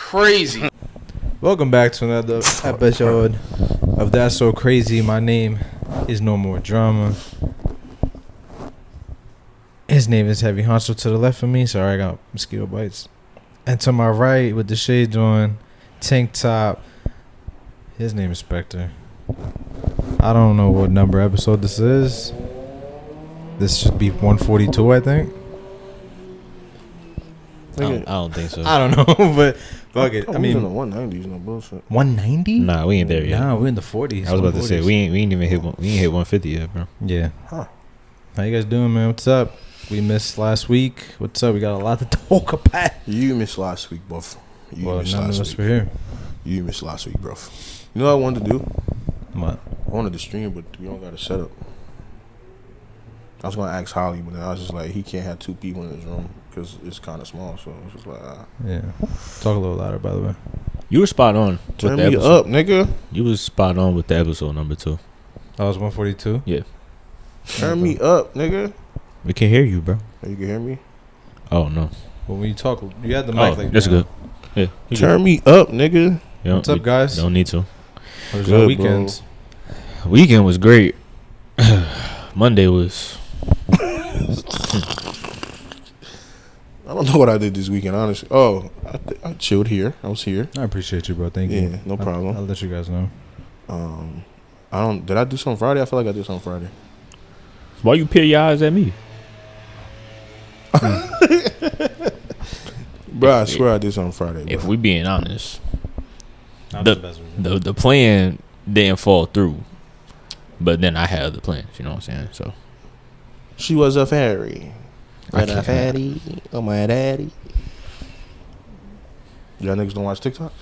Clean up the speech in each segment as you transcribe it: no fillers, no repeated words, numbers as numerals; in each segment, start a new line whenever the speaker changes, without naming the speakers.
crazy.
Welcome back to another episode of That's So Crazy. My name is No More Drama. His name is Heavy Honcho to the left of me. Sorry, I got mosquito bites. And to my right, with the shades on, tank top, his name is Spectre. I don't know what number episode this is. This should be 142, I think.
I don't think so.
I don't know, but fuck it. I mean,
in the 190s, no bullshit.
190?
Nah, we ain't there yet.
Nah, we're in the 40s.
I was about to say
140s.
we ain't even hit 150 yet, bro.
Yeah.
Huh.
How you guys doing, man? What's up? We missed last week. What's up? We got a lot to talk about.
You missed last week, buff.
Well, none of us were here.
You missed last week, bro. You know what I wanted to do?
What?
I wanted to stream, but we don't got a setup. I was gonna ask Holly, but then I was just like, he can't have two people in his room because it's kind of small. So I was just like,
Yeah. Talk a little louder, by the way.
You were spot on.
turn me up, nigga.
You was spot on with the episode number 2.
That was 142?
Yeah.
Turn me up, nigga.
We can hear you, bro.
You can hear me?
Oh no.
Well, when you talk, you had the mic
Oh,
like
that's
that.
good. Yeah. you
Turn me up, nigga.
good.
What's up, guys?
Don't need to.
How was
Good,
your weekends?
Weekend was great. Monday was.
I don't know what I did this weekend, honestly. Oh, I chilled here. I was here.
I appreciate you, bro. Thank you.
Yeah, no problem.
I'll let you guys know.
Did I do something Friday? I feel like I did something Friday.
Why you peer your eyes at me?
Bro, I swear I did something Friday. Bro.
If we being honest,
Not
The-
the best weekend.
the plan didn't fall through. But then I had other plans. You know what I'm saying? So
She was a fairy.
I
And a
can't-
fatty. Oh, my daddy. Y'all niggas don't watch TikTok?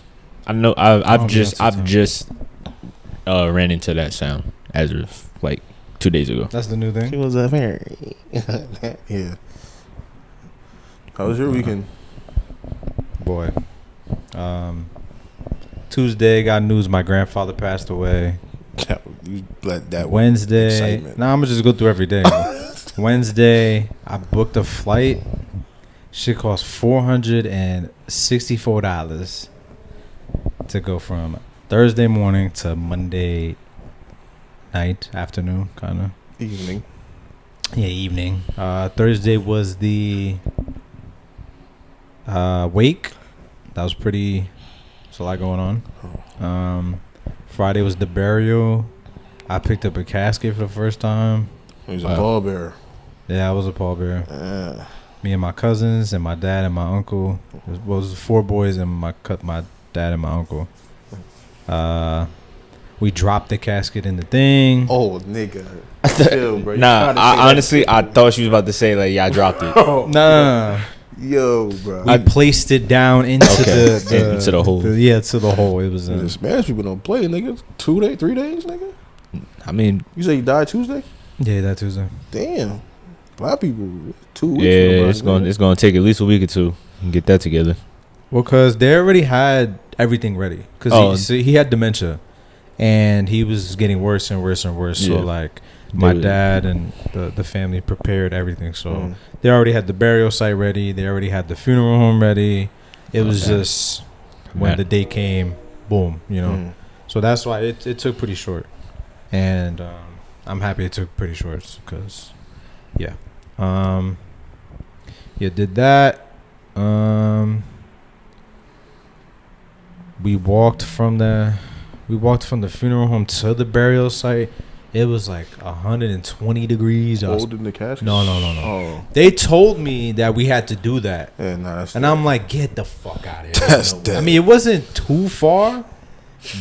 I know
I
I've
don't
just
be on TikTok.
ran into that sound as of like 2 days ago.
That's the new
She
thing?
was a fairy. Yeah. How was your weekend?
Boy. Tuesday, got news my grandfather passed away.
You let that
Wednesday.
excitement.
Nah, I'm going to just go through every day. Wednesday, I booked a flight. Shit cost $464 to go from Thursday morning to Monday night, afternoon, kind of.
Evening.
Yeah, evening. Thursday was the wake. That was pretty. There's a lot going on. Friday was the burial. I picked up a casket for the first time.
He was a ball bearer.
Yeah, I was a pallbearer. Me and my cousins and my dad and my uncle. It was 4 boys and my dad and my uncle. We dropped the casket in the thing.
Oh, nigga. Chill, bro. You
Nah,
tryna say
I
that
honestly
shit.
I thought she was about to say like, yeah, I dropped it.
Nah.
Yo, bro.
We placed it down into
Okay.
the
Into the hole.
Yeah, to the hole. It was
The Spanish people don't play, nigga. 2 days, 3 days, nigga.
I mean,
You say you died Tuesday?
yeah, that Tuesday.
Damn. Black people, 2 weeks.
yeah, it's gonna take at least a week or two to get that together.
Well, cause they already had everything ready. Cause he had dementia, and he was getting worse and worse and worse.
Yeah.
So like, my
They-
dad and the family prepared everything. So they already had the burial site ready. They already had the funeral home ready. It was
Okay.
just when
Man.
the day came, boom. You know.
Mm.
So that's why it took pretty short, and I'm happy it took pretty short because, yeah, did that. We walked from the funeral home to the burial site. It was like 120 degrees.
Holding the casket?
No.
Oh.
They told me that we had to do that.
Yeah, nah, that's
And I'm like, get the fuck out of here.
That's
No way.
dead.
I mean, it wasn't too far,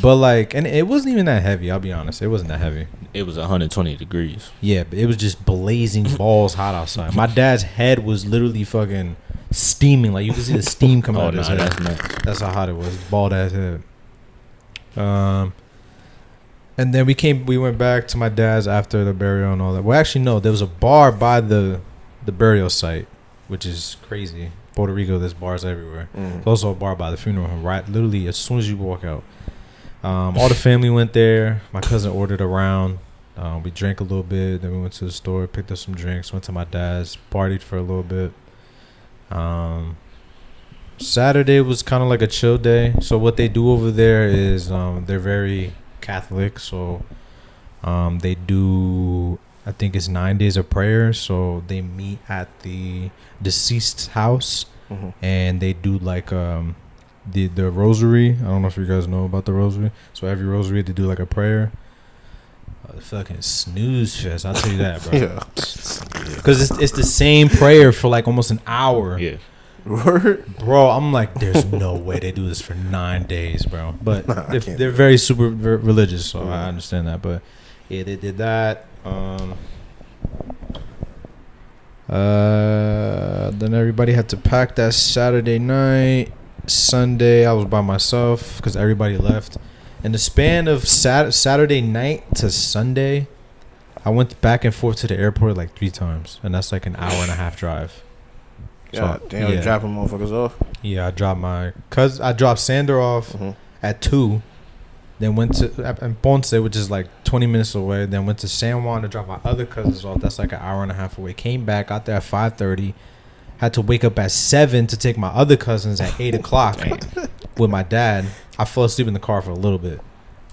but like, and it wasn't even that heavy. I'll be honest. It wasn't that heavy.
It was 120 degrees.
Yeah, but it was just blazing balls hot outside. My dad's head was literally fucking steaming. Like, you could see the steam coming
Oh
out
no,
of his head.
that's nuts.
That's how hot it was. Bald ass head. And then we went back to my dad's after the burial and all that. Well, actually, no. There was a bar by the burial site, which is crazy. Puerto Rico, there's bars everywhere. There's also a bar by the funeral home, right? Literally, as soon as you walk out. All the family went there. My cousin ordered a round. We drank a little bit. Then we went to the store, picked up some drinks, went to my dad's, partied for a little bit. Saturday was kind of like a chill day. So what they do over there is they're very Catholic. So they do, I think it's 9 days of prayer. So they meet at the deceased's house, and they do like the rosary. I don't know if you guys know about the rosary. So every rosary they do like a prayer. Fucking snooze fest, I'll tell you that, bro.
Yeah.
Because it's the same prayer for like almost an hour.
Yeah.
Bro, I'm like, there's no way they do this for 9 days, bro. But they're very super religious, so I understand that. But yeah, they did that. Then everybody had to pack that Saturday night. Sunday, I was by myself because everybody left. In the span of Saturday night to Sunday, I went back and forth to the airport like 3 times, and that's like an hour and a half drive.
Yeah, damn, you dropping motherfuckers off?
Yeah, I dropped Sander off at 2, then went to Ponce, which is like 20 minutes away, then went to San Juan to drop my other cousins off. That's like an hour and a half away. Came back, got there at 5:30. Had to wake up at 7 to take my other cousins at 8 o'clock with my dad. I fell asleep in the car for a little bit,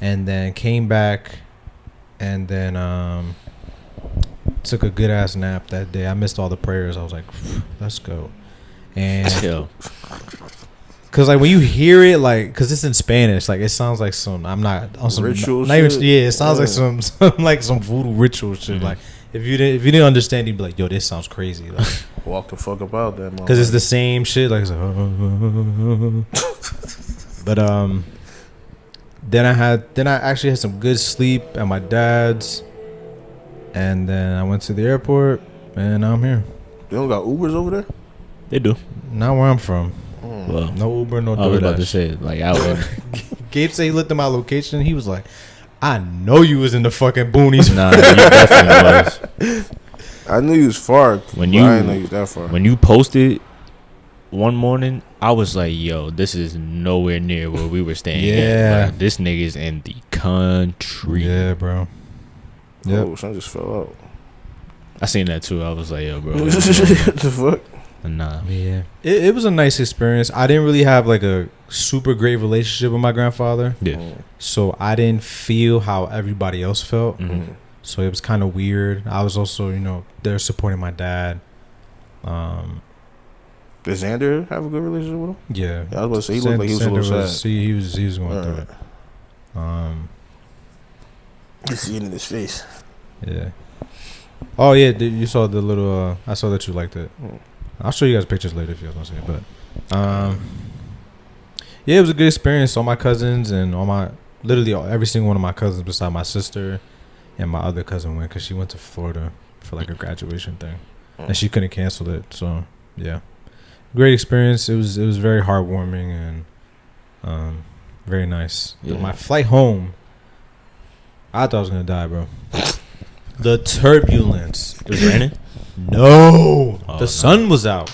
and then came back, and then took a good ass nap that day. I missed all the prayers. I was like, let's go. And cause like when you hear it, like, cause it's in Spanish, like it sounds like some, I'm not on some
ritual
not even,
shit.
yeah, it sounds like some like some voodoo ritual shit. Like if you didn't understand, you'd be like, yo, this sounds crazy. Like,
walk the fuck about that,
because it's the same shit. Like, it's like but then I actually had some good sleep at my dad's, and then I went to the airport, and now I'm here.
They don't got Ubers over there?
They do.
Not where I'm from.
Well,
No Uber, no
I was about to
DoorDash.
say, like, out there.
Gabe said he looked at my location. He was like, I know you was in the fucking boonies.
Nah, you definitely was.
I knew you was far.
When
but
you-
I didn't know you was that far.
When you posted one morning, I was like, yo, this is nowhere near where we were staying.
Yeah.
Like, this nigga's in the country.
Yeah, bro. Yep.
Oh, son just fell out.
I seen that too. I was like, yo, bro.
What the fuck?
Nah.
Yeah. It was a nice experience. I didn't really have like a super great relationship with my grandfather.
Yeah.
So I didn't feel how everybody else felt.
Mhm.
So it was kind of weird. I was also, they're supporting my dad.
Does Xander have a good relationship with him?
Yeah.
Yeah, I was about to say, he looked like he was a little sad.
He was going through
Alright.
it.
You see it in his face.
Yeah. Oh yeah, you saw the little. I saw that you liked it. I'll show you guys pictures later if you guys want to see it. But, yeah, it was a good experience. All my cousins and literally every single one of my cousins, besides my sister and my other cousin, went because she went to Florida for like a graduation thing, and she couldn't cancel it. So yeah, great experience. It was very heartwarming and very nice.
Yeah.
My flight home, I thought I was gonna die, bro. The turbulence.
It was raining?
No,
Oh,
the
no.
sun was out.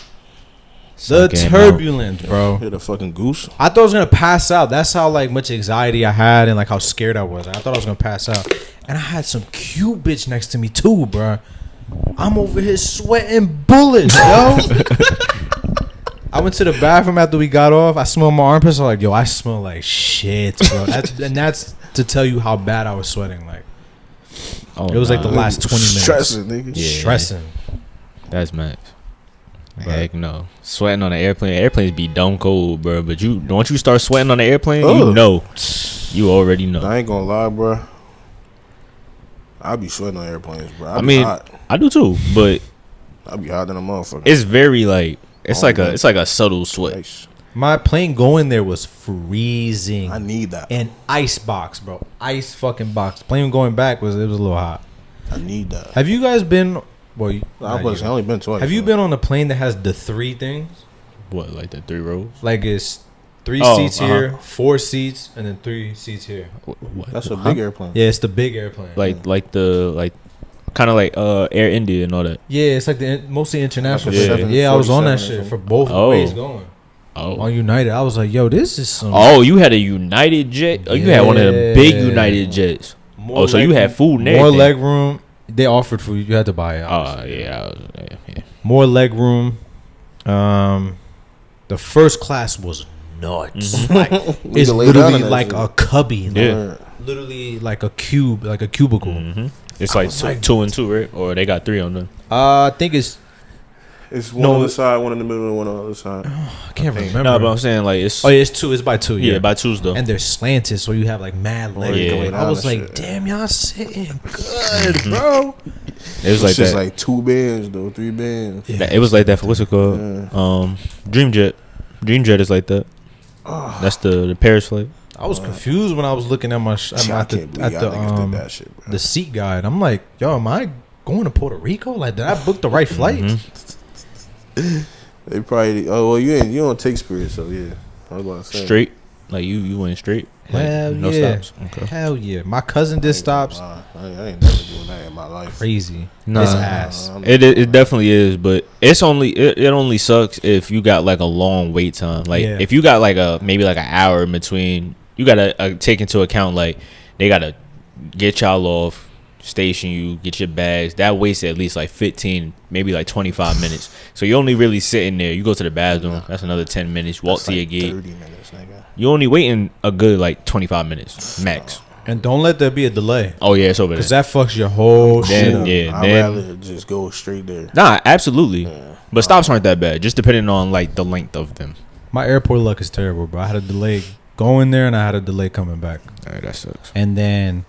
Sun
The
came
turbulence, bro.
Hit a fucking goose.
I thought I was gonna pass out. That's how like much anxiety I had and like how scared I was. I thought I was gonna pass out, and I had some cute bitch next to me too, bro. I'm over here sweating bullets, yo. I went to the bathroom after we got off. I smelled my armpits. I was like, yo, I smell like shit, bro. That's to tell you how bad I was sweating. Like
Oh,
it was like the
nah.
last 20 minutes.
Stressing, nigga.
Yeah.
Stressing.
That's max.
But-
Heck no. Sweating on an airplane. Airplanes be dumb cold, bro. But once you start sweating on the airplane, you
Ugh.
know. You already know.
I ain't gonna lie, bro. I be sweating on airplanes, bro.
I mean,
hot.
I do too, but
I be hot than a motherfucker.
it's very like it's
Oh,
like
man.
it's like a subtle sweat.
Nice.
My plane going there was freezing.
I need that.
An ice box, bro. Ice fucking box. Plane going back was a little hot.
I need that.
Have you guys been? Well,
I only been twice.
have you
so.
been on a plane that has the 3 things?
What, like the 3 rows?
Like it's 3
Oh,
seats here, 4 seats, and then 3 seats here.
What?
That's a
Huh?
big airplane.
Yeah, it's the big airplane.
Like kind of like Air India and all that.
Yeah, it's like mostly international.
Like a
shit.
747
Yeah, I was on that
or
shit
something.
for both
Oh.
ways going.
Oh.
On United, I was like, yo, this is some.
Oh, you had a United jet? Oh, you had one of the big
Yeah.
United jets.
More
Oh, so you
leg-
had food and
more
everything.
leg room. They offered food. You had to buy it.
Oh,
obviously.
yeah. Yeah.
More leg room. The first class was nuts.
Mm-hmm.
Like
We
it's
can lay down in
literally
that
like
shit.
a cubby.
Yeah.
Literally like a cube, like a cubicle.
Mm-hmm. It's like
was like-
2 and 2, right? Or they got 3 on them.
I think it's
It's one
No,
on the
it-
side, one in the middle, and one on the other side.
I can't remember.
No, but I'm saying like it's
Oh yeah, it's two. It's by two.
yeah,
Yeah,
by 2s though.
and they're slanted, so you have like mad leg.
yeah.
going. I
Down
was
and
like,
shit.
damn, y'all sitting good, bro.
It was like
It's just
that.
like 2 bands though, 3 bands.
It was like that for what's it called?
Yeah.
Dream Jet. Dream Jet is like that. That's the Paris flight.
I was confused when I was looking at my
I can't believe y'all niggas did that shit, bro.
the seat guide. I'm like, yo, am I going to Puerto Rico? Like, did I book the right flight?
They probably. Oh well, you don't take Spirit, so yeah. I was about to say.
Straight. Like you went straight. Like,
Hell
no
yeah.
stops. Okay.
Hell yeah. My cousin did stops.
I ain't never doing that in my life.
Crazy.
Nah.
It's ass.
It definitely is, but it only sucks if you got like a long wait time. Like
Yeah.
if you got like maybe like an hour in between, you gotta take into account like they gotta get y'all off, station you, get your bags. That wastes at least like 15, maybe like 25 minutes. So you only really sitting there. You go to the bathroom. That's another 10 minutes. Walk
That's
to your
like
gate.
30 minutes, nigga.
You only waiting a good like 25 minutes max.
And don't let there be a delay.
Oh yeah, it's over
Because
there.
that fucks your whole
Then,
shit up.
yeah.
I'd
then-
rather just go straight there.
Nah, absolutely. But stops aren't that bad. Just depending on like the length of them.
My airport luck is terrible, bro. I had a delay going there and I had a delay coming back.
Alright, that sucks.
And then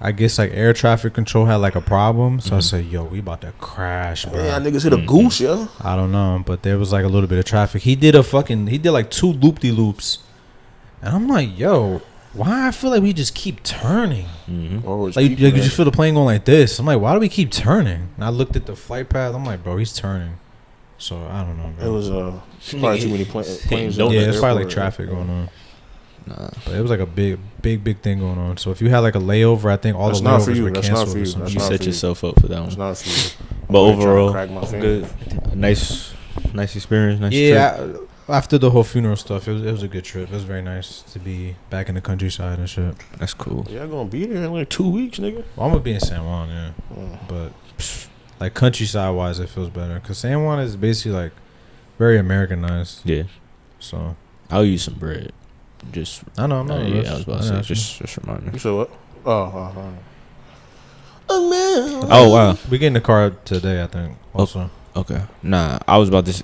I guess like air traffic control had like a problem. So I said, yo, we about to crash, bro.
Yeah, niggas hit a goose, yo.
I don't know, but there was like a little bit of traffic. He did like 2 loop-de-loops. And I'm like, yo, why I feel like we just keep turning?
Always
Like
people
you
that-
just feel the plane going like this. I'm like, why do we keep turning? And I looked at the flight path. I'm like, bro, he's turning. So I don't know,
It
bro.
was probably too many planes.
Don't-
in
Yeah,
the
it's probably like
airport.
traffic going on.
Nah.
But it was like a big thing going on. So if you had like a layover, I think all
That's
the
not for
layovers
you.
were
That's not
canceled
for
or
you.
some
That's
You
shit.
not
set
for you.
yourself up for that
It's
one.
not for you.
But
I'm really trying to
overall,
crack my finger.
good. Nice experience. Nice trip.
Yeah, after the whole funeral stuff, it was a good trip. It was very nice to be back in the countryside and shit.
That's cool.
Y'all gonna be there in like 2 weeks, nigga.
Well, I'm gonna be in San Juan, yeah, but like countryside wise, it feels better because San Juan is basically like very Americanized.
Yeah,
So
I'll use some bread. Just
I know, I'm not.
yeah, I was about to say. Just remind me.
You said what? Oh man.
Oh wow.
we get in the car today, I think. Also,
Okay. Nah, I was about to.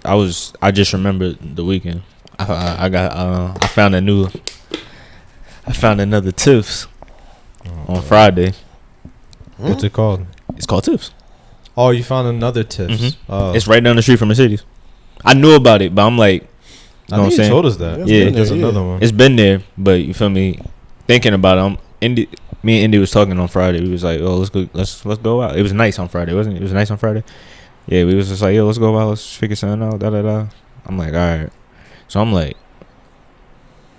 I just remembered the weekend. I found another Tiff's on Friday.
what's it called?
It's called Tiff's.
Oh, you found another Tiff's.
Mhm.
Oh,
It's right down the street from Mercedes. I knew about it, but I'm like,
I
know what I'm
think you
saying?
told us that.
It's
Yeah.
been
There's
there,
another one.
it's been there, but you feel me? Thinking about it, me and Indy was talking on Friday. We was like, oh, let's go out. It was nice on Friday, wasn't it? It was nice on Friday. Yeah, we was just like, yo, let's go out. Let's figure something out. Da da da. I'm like, all right. So I'm like,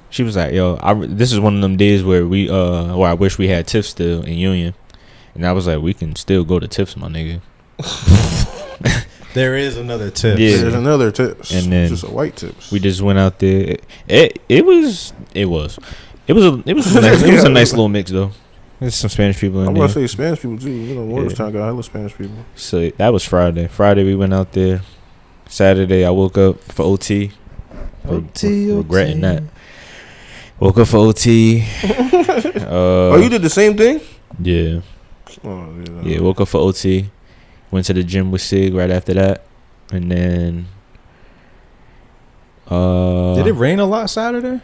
she was like, yo, this is one of them days where where I wish we had Tiff still in Union, and I was like, we can still go to Tiff's, my nigga.
There is another Tiff's.
Yeah.
There's another tips.
And then
just a white tips.
We just went out there. It was a nice little mix though. There's some Spanish people in
I'm
there.
gonna say Spanish people too. You know, Morristown got hella Spanish people.
So that was Friday. Friday we went out there. Saturday I woke up for OT. Regretting that. Woke up for OT.
Oh, you did the same thing?
Yeah.
Oh,
Yeah, woke up for OT. Went to the gym with Sig right after that. And then
Did it rain a lot Saturday?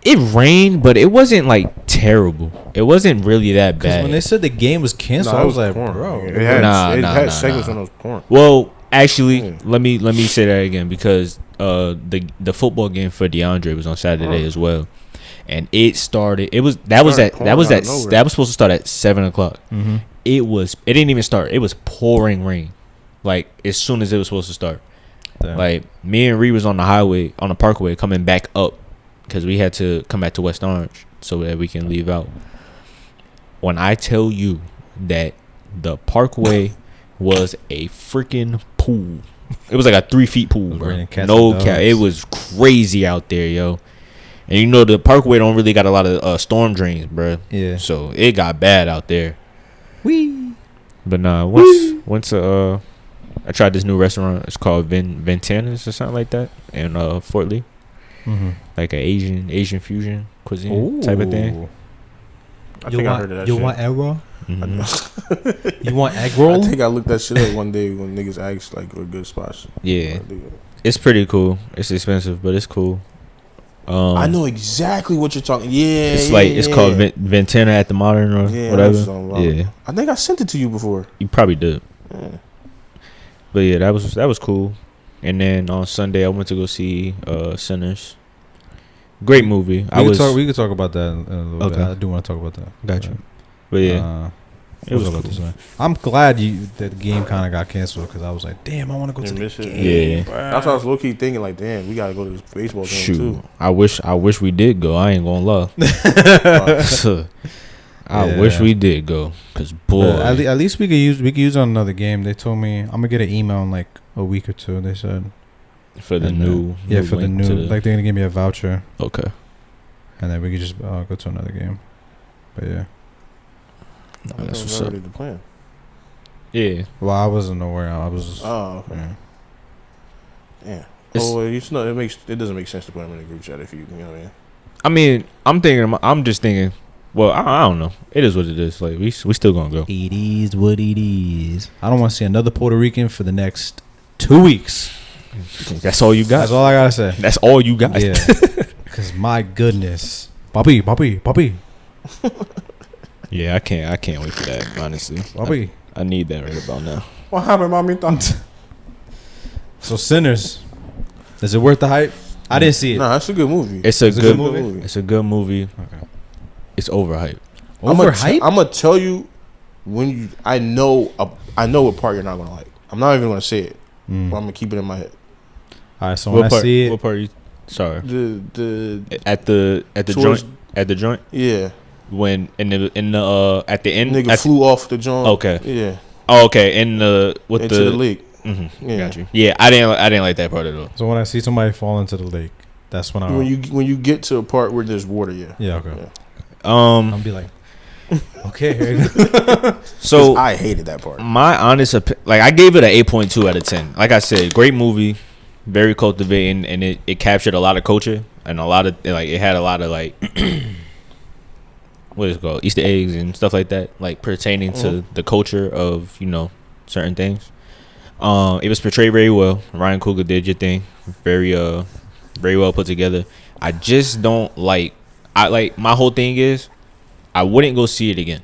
it rained, but it wasn't like terrible. It wasn't really that
Because
bad.
when they said the game was canceled, I was like, bro.
It had,
Nah,
it
nah,
had
nah,
segments
nah.
when it was pouring.
Well, actually,
Yeah.
let me say that again because the football game for DeAndre was on Saturday as well, and it started. That was supposed to start at 7:00.
Mm-hmm.
It didn't even start. It was pouring rain, like as soon as it was supposed to start. Like me and Ree was on the Parkway coming back up because we had to come back to West Orange so that we can leave out. When I tell you that the Parkway was a freaking pool, it was like a 3 feet pool, bro.
Raining cats
No
and
cap,
dogs.
it was crazy out there, yo. And you know the Parkway don't really got a lot of storm drains, bro.
Yeah.
So it got bad out there.
Wee.
But nah, once I tried this new restaurant. It's called Ventanas or something like that in Fort Lee.
Mm-hmm.
Like an Asian fusion cuisine type of thing.
I think I heard of that
you
shit.
want egg roll?
Mhm.
You want egg roll?
I think I looked that shit up one day when niggas asked like what good spots.
Yeah, it's pretty cool. It's expensive, but it's cool.
I know exactly what you're talking. Yeah,
It's
yeah,
like it's
yeah.
called Ventana at the Modern or
Yeah, I know
whatever.
what you're talking about.
Yeah,
I think I sent it to you before.
you probably did.
Yeah.
But yeah, that was cool. And then on Sunday, I went to go see Sinners. Great movie.
We could talk about that in a little
Okay.
bit. I do want to talk about that.
Got you. But yeah,
it was about to say. I'm glad that the game kind of got canceled because I was like, damn, I want to go to the
miss it?
game.
Yeah.
bruh.
That's what I was low key thinking. Like, damn, we gotta go to this baseball game
shoot.
too.
I wish we did go. I ain't gonna lie. I wish
Yeah.
we did go, cause boy,
At least we could use it on another game. They told me I'm gonna get an email in like a week or two. They said
for the
And,
new
for the
link
new
to the-
like they're gonna give me a voucher
okay.
and then we could just go to another game. But yeah,
I
That's what's
never
up.
did the plan.
Yeah,
well I wasn't aware. I was just
Oh, okay.
yeah.
Yeah.
It's-
Oh, well, it doesn't make sense to put them in a group chat if you know what I mean.
I mean, I'm just thinking. Well, I don't know. It is what it is. Like we still gonna go.
It is what it is. I don't want to see another Puerto Rican for the next 2 weeks.
That's all you got.
That's all I gotta say.
That's all you got.
Yeah, because my goodness, Bobby.
Yeah, I can't wait for that. Honestly, I need that right about now.
What happened, mommy?
So Sinners, is it worth the hype? I didn't see it.
Nah, that's a good movie.
It's a good
movie?
movie. It's a good movie.
Okay.
It's overhyped.
Overhyped?
I'm gonna tell you when you. I know what part you're not gonna like. I'm not even gonna say it. But I'm gonna keep it in my head.
All right, so when I see it,
What part? You, sorry.
The
At the
towards-
joint. At the joint.
yeah,
When in the at the end.
nigga
at-
flew off the joint.
Okay.
Yeah,
Oh, okay. In the with
into the lake.
Mm-hmm.
Yeah.
Got you. Yeah, I didn't like that part at all.
so when I see somebody fall into the lake, that's when I
When you get to a part where there's water, yeah.
yeah okay.
Yeah.
I'll be like, okay, here you go.
So
I hated that part.
my honest like I gave it an 8.2 out of 10. Like I said, great movie, very cultivating, and it captured a lot of culture and a lot of like it had a lot of like what is it called, Easter eggs and stuff like that, like pertaining to the culture of certain things. It was portrayed very well. Ryan Coogler did your thing, very well put together. I just don't like. My whole thing is, I wouldn't go see it again.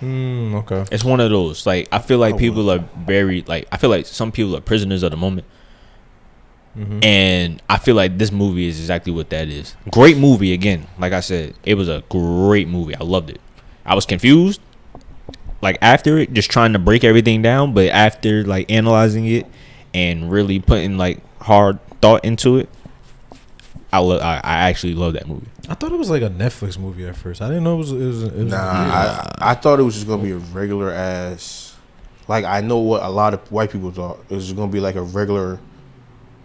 Okay.
It's one of those. Like I feel like
I
people are very like. I feel like some people are prisoners of the moment, and I feel like this movie is exactly what that is. Great movie again. Like I said, it was a great movie. I loved it. I was confused, like after it, just trying to break everything down, but after like analyzing it and really putting like hard thought into it, I actually love that movie.
I thought it was like a Netflix movie at first. I didn't know it was
Nah, I thought it was just gonna be a regular ass. Like I know what a lot of white people thought it was just gonna be like a regular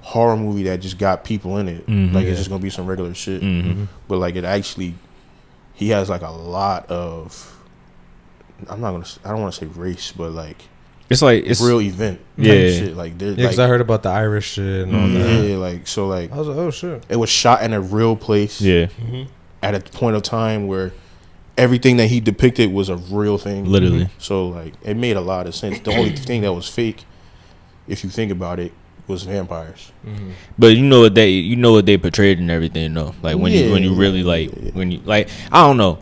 horror movie that just got people in it. Like it's just gonna be some regular shit. But like it actually, he has like a lot of. I don't want to say race, but like
It's like it's
real event.
Yeah.
Shit. Like
yeah, because I heard about the Irish shit and all that.
yeah, like so like
I was like, oh shit.
it was shot in a real place.
yeah,
At a point of time where everything that he depicted was a real thing.
literally.
So like it made a lot of sense. The only thing that was fake, if you think about it, was vampires.
But you know what they portrayed and everything though. Like when you really like when you like I don't know.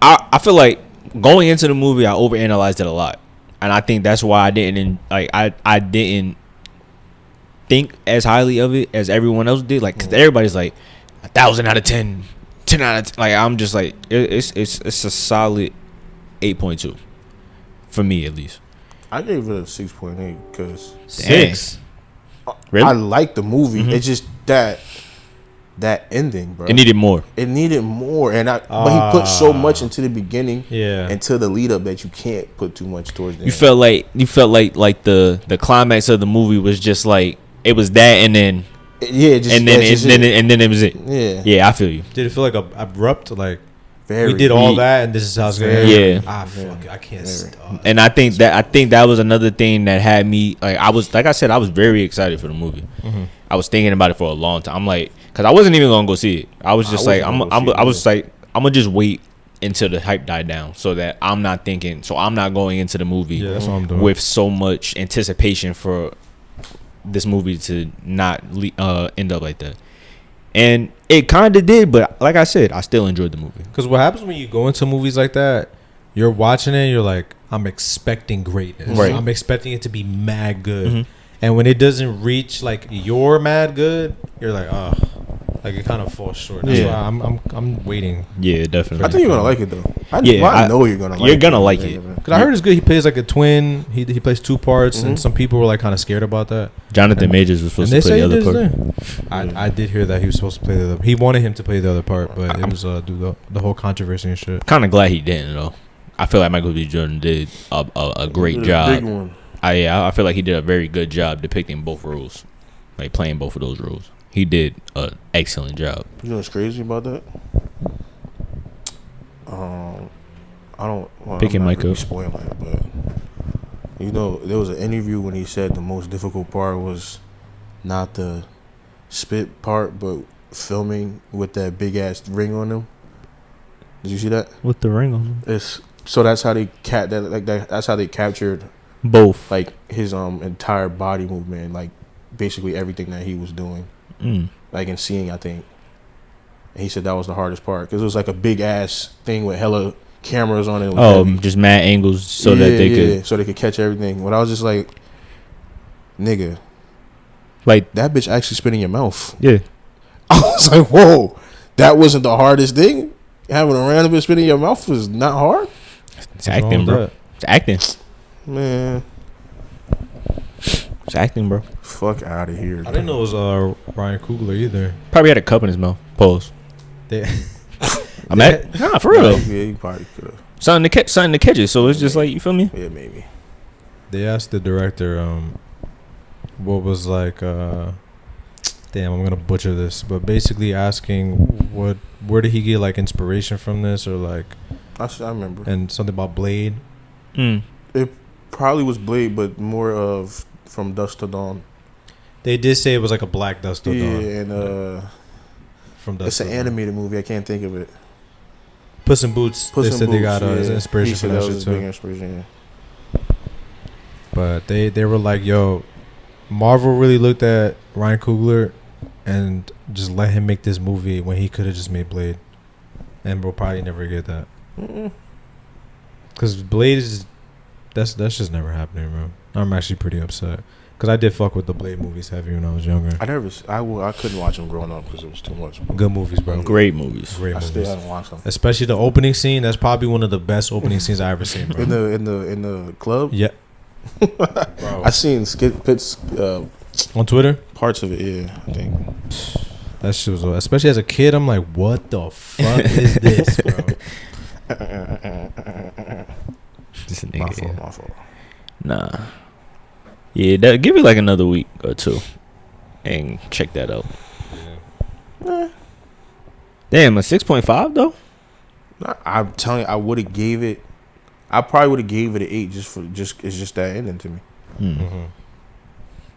I feel like going into the movie I overanalyzed it a lot. And I think that's why I didn't I didn't think as highly of it as everyone else did. Like, cause everybody's like 1,000 out of 10, 10 out of 10. Like, I'm just like it's a solid 8.2 for me at least.
I gave it a 6.8 because
6.
Really?
I like the movie. It's just that ending, bro.
It needed more.
It needed more, and but he put so much into the beginning,
Yeah.
and to the lead up that you can't put too much towards the
You
end.
felt like the climax of the movie was just like it was that and then
Yeah, just
and then
that's just
it was it.
Yeah.
Yeah, I feel you.
Did it feel like abrupt? Like
Very.
We did all that, and this is how it's gonna end.
Yeah.
Fuck it, I can't.
And I think that was another thing that had me I was very excited for the movie.
Mm-hmm.
I was thinking about it for a long time. I'm like, because I wasn't even gonna go see it. I was just like, I'm gonna just wait until the hype died down, so that I'm not going into the movie
Yeah, that's what I'm doing.
with so much anticipation for this movie to not end up like that. And it kind of did, but like I said, I still enjoyed the movie.
Because what happens when you go into movies like that, you're watching it, you're like, I'm expecting greatness.
Right.
I'm expecting it to be mad good.
Mm-hmm.
And when it doesn't reach like your mad good, you're like, oh, like it kind of falls short. That's why I'm waiting.
Yeah, definitely.
I think you're gonna like it though. I know you're gonna like it.
You're gonna like it.
Because I heard it's good. He plays like a twin. He plays two parts,
Mm-hmm.
and some people were like kind of scared about that.
Jonathan Majors was supposed to play the other part.
I did hear that he was supposed to play the other. He wanted him to play the other part, but it was the whole controversy and shit.
Kind of glad he didn't though. I feel like Michael B. Jordan did a great job.
Big one.
I feel like he did a very good job depicting both roles, like playing both of those roles. He did an excellent job.
You know what's crazy about that? I don't. Well,
Picking
I'm not
Mike
really
up.
spoiling it, but you know, there was an interview when he said the most difficult part was not the spit part, but filming with that big ass ring on him. Did you see that?
With the ring on
It's so that's how they that's how they captured
both.
like his entire body movement, like basically everything that he was doing, like and seeing. I think, and he said that was the hardest part because it was like a big ass thing with hella cameras on it. It was heavy.
Just mad angles so that they could
catch everything. But I was just like, nigga,
like
that bitch actually spit in your mouth.
Yeah,
I was like, whoa, that wasn't the hardest thing. Having a random bitch spit in your mouth was not hard.
It's acting, bro. It's acting.
Man,
it's acting, bro.
Fuck out of here.
I didn't know it was Ryan Coogler either.
Probably had a cup in his mouth. Pause. I'm at for real.
Yeah, he probably could have.
Something to catch it. So it's just like, you feel me?
Yeah, maybe.
They asked the director, what was like, damn, I'm gonna butcher this, but basically asking where did he get like inspiration from this, or like,
I remember.
and something about Blade.
It probably was Blade, but more of From Dusk to Dawn.
They did say it was like a Black Dust Till Dawn.
Yeah, and
From Dusk
it's
Till
an
Dawn.
animated movie. I can't think of it.
Puss in Boots.
Puss
They
in
said they
Boots,
got inspiration for that shit
big
too.
inspiration. Yeah.
But they were like, yo, Marvel really looked at Ryan Coogler and just let him make this movie when he could have just made Blade, and we'll probably never get that. Because Blade is that's just never happening, bro. I'm actually pretty upset because I did fuck with the Blade movies heavy when I was younger.
I couldn't watch them growing up because it was too much.
Good movies, bro.
Great movies.
Great
I
movies.
still haven't watched them.
Especially the opening scene. That's probably one of the best opening scenes I ever seen, bro.
In the club.
Yeah. Bro.
I seen Skip Pitt's
On Twitter,
parts of it. Yeah, I think.
that shit was, especially as a kid, I'm like, what the fuck is this, bro?
This
My
nigga.
fault.
Nah. Yeah, give it like another week or two and check that out. Damn, a 6.5 though?
I'm telling you, I probably would have gave it an 8 it's just that ending to me.
Mm-hmm.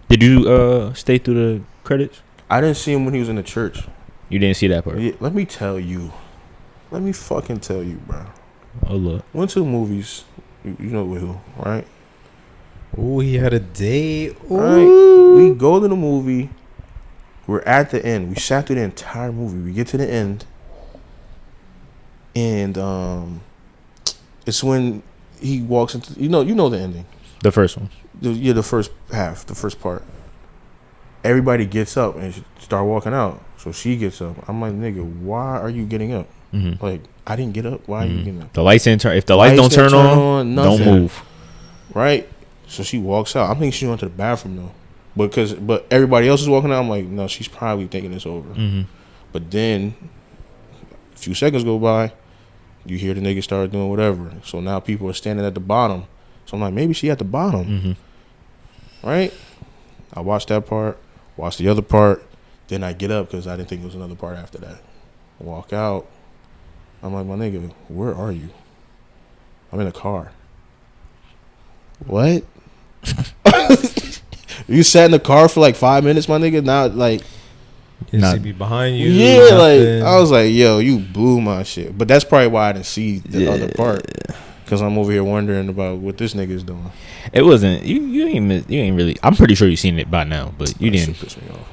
Did you stay through the credits?
I didn't see him when he was in the church.
You didn't see that part?
Yeah, let me fucking tell you, bro.
Oh look.
Went to the movies. You know with who, right?
Ooh, he had a date. Ooh.
Right. We go to the movie. We're at the end. We sat through the entire movie. We get to the end, and it's when he walks into you know the ending.
The first one.
The first half, the first part. Everybody gets up and start walking out. So she gets up. I'm like, nigga, why are you getting up?
Mm-hmm.
Like, I didn't get up. Why are you getting up?
The lights didn't turn. If the lights don't turn on, don't
nothing.
move.
Right? So she walks out. I think she went to the bathroom though. But everybody else is walking out. I'm like, no, she's probably thinking it's over.
Mm-hmm.
But then a few seconds go by, you hear the nigga start doing whatever. So now people are standing at the bottom. So I'm like, maybe she at the bottom.
Mm-hmm.
Right? I watched that part, watched the other part, then I get up because I didn't think there was another part after that. Walk out. I'm like, my nigga, where are you? I'm in a car. What? You sat in the car for like 5 minutes, my nigga. Now, like,
You see me behind you.
yeah, like
nothing.
I was like, yo, you blew my shit. But that's probably why I didn't see the other part, because I'm over here wondering about what this nigga's doing.
It wasn't you ain't really. I'm pretty sure you seen it by now, but you
That
didn't.
shit pissed me off.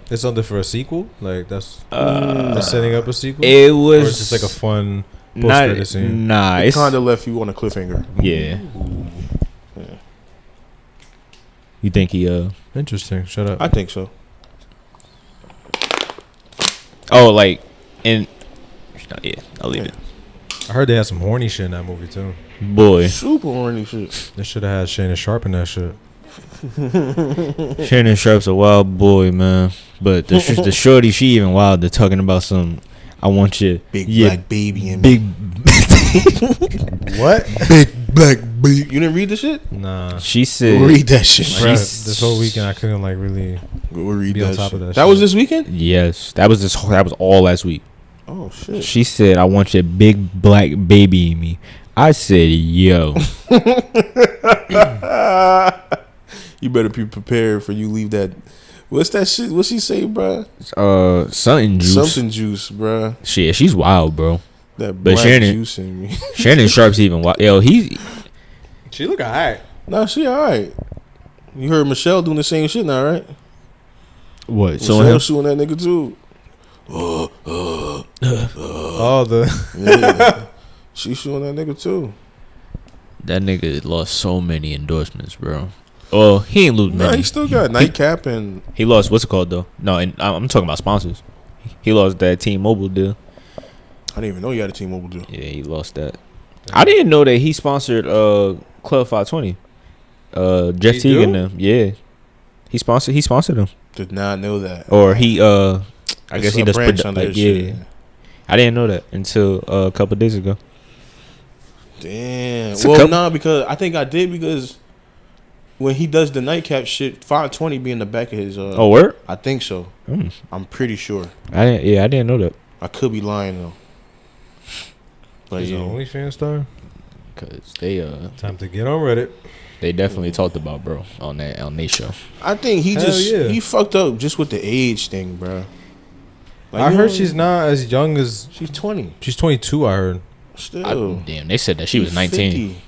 It's something for a sequel. Like they're setting up a sequel.
It
or
was
it's just like a fun
not.
post-credit scene.
Nah,
It
it's
kind of left you on a cliffhanger.
yeah.
Yeah.
You think he
Interesting. Shut up.
I think so.
Oh, like, and yeah, I'll leave it.
I heard they had some horny shit in that movie too.
Boy,
Super horny shit.
They should have had Shannon Sharp in that shit.
Shannon Sharp's a wild boy, man. But the the shorty, she even wilder, talking about some. I want you,
Big
yeah,
black baby in me.
big.
What?
Big black baby. You didn't read the shit?
Nah.
She said,
Read that shit.
Bruh, this whole weekend I couldn't like really.
Go read
Be on
that
top
shit.
of that
That
shit.
was this weekend?
yes, that was all last week.
Oh shit.
She said, I want your big black baby in me. I said, yo.
You better be prepared for you leave that. What's that shit? What she say, bruh?
Something juice.
Something juice, bruh.
Shit, she's wild, bro.
That
But
black
Shannon-
juice in me.
Shannon Sharp's even wild. Yo,
She look alright.
Nah, she alright. You heard Michelle doing the same shit now, right?
what?
Michelle suing that nigga too.
Oh the.
Yeah. She suing that nigga too.
That nigga lost so many endorsements, bro. Well, he ain't lose
Nah,
many.
he still got Nightcap and
He lost, what's it called, though? No, and I'm talking about sponsors. He lost that T-Mobile deal.
I didn't even know you had a T-Mobile deal.
Yeah, he lost that. I didn't know that he sponsored Club 520. Jeff
He
Teague and
do?
them. Yeah. He sponsored them.
Did not know that.
Or he I
It's
guess he
a
does
branch under his
yeah.
shit.
I didn't know that until a couple days ago.
Damn.
It's a
Well,
couple-
nah, because I think I did because when he does the Nightcap shit, 520 be in the back of his.
Oh, word?
I think so.
Mm.
I'm pretty sure.
I didn't know that.
I could be lying though. But
He's an
yeah.
OnlyFans star.
Cause they
Time to get on Reddit.
they definitely talked about bro on they show.
I think he
Hell
just
yeah.
he fucked up just with the age thing, bro. Like,
I
you
heard
know,
she's not as young as.
she's 20
She's 22. I heard.
still.
Damn, they said that she was 19.
50.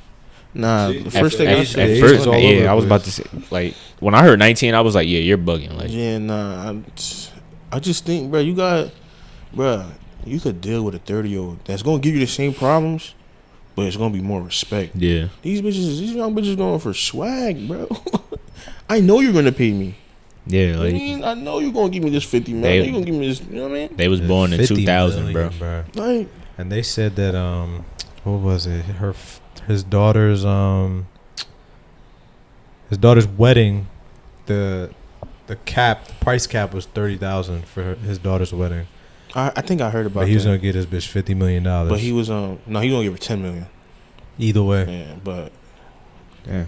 Nah,
See,
the first thing
at-
I
at
said.
age
first,
is all over
yeah,
the
I was
place.
about to say, like, when I heard 19, I was like, yeah, you're bugging. Like,
Yeah, nah. I just think, bro, you could deal with a 30-year-old that's gonna give you the same problems, but it's gonna be more respect.
yeah,
These young bitches going for swag, bro. I know you're gonna pay me.
yeah,
I
like,
mean, I know you're gonna give me this 50
They-
million. You're gonna give me this, you know what I mean?
they was born in
50
2000,
million,
bro.
Like,
And they said that what was it? His daughter's wedding, the price cap was $30,000 for his daughter's wedding.
I think I heard about
But he was
that.
gonna get his bitch $50 million.
But he was no, he gonna give her 10 million.
Either way.
Yeah, but
Yeah.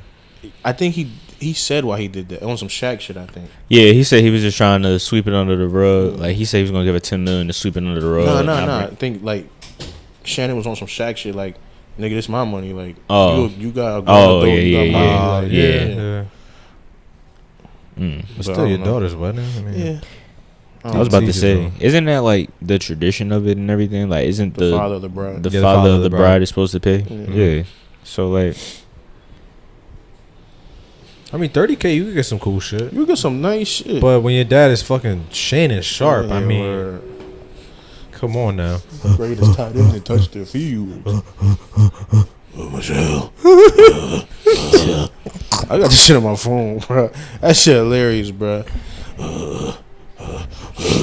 I think he said why he did that on some Shaq shit. I think.
Yeah, he said he was just trying to sweep it under the rug. Like, he said he was gonna give her 10 million to sweep it under the rug.
No.
And
I think like Shannon was on some Shaq shit. Like, nigga, this my money. Like,
Oh.
you got.
Oh,
adult,
yeah,
you got
yeah,
money,
yeah.
like,
Yeah.
Mm.
But
But I
still,
don't
your
know.
daughter's wedding. I mean,
Yeah.
I was about to
Teacher's
say,
own.
isn't that like the tradition of it and everything? Like, isn't
The father of the bride.
the
Yeah,
father of the bride is supposed to pay?
Mhm.
Yeah. So like,
I mean, $30K, you could get some cool shit.
You get some nice shit.
But when your dad is fucking Shannon Sharp, I
Yeah,
mean,
word.
come on now.
Greatest tight end to touch their field. Michelle. I got this shit on my phone, bro. That shit hilarious, bro.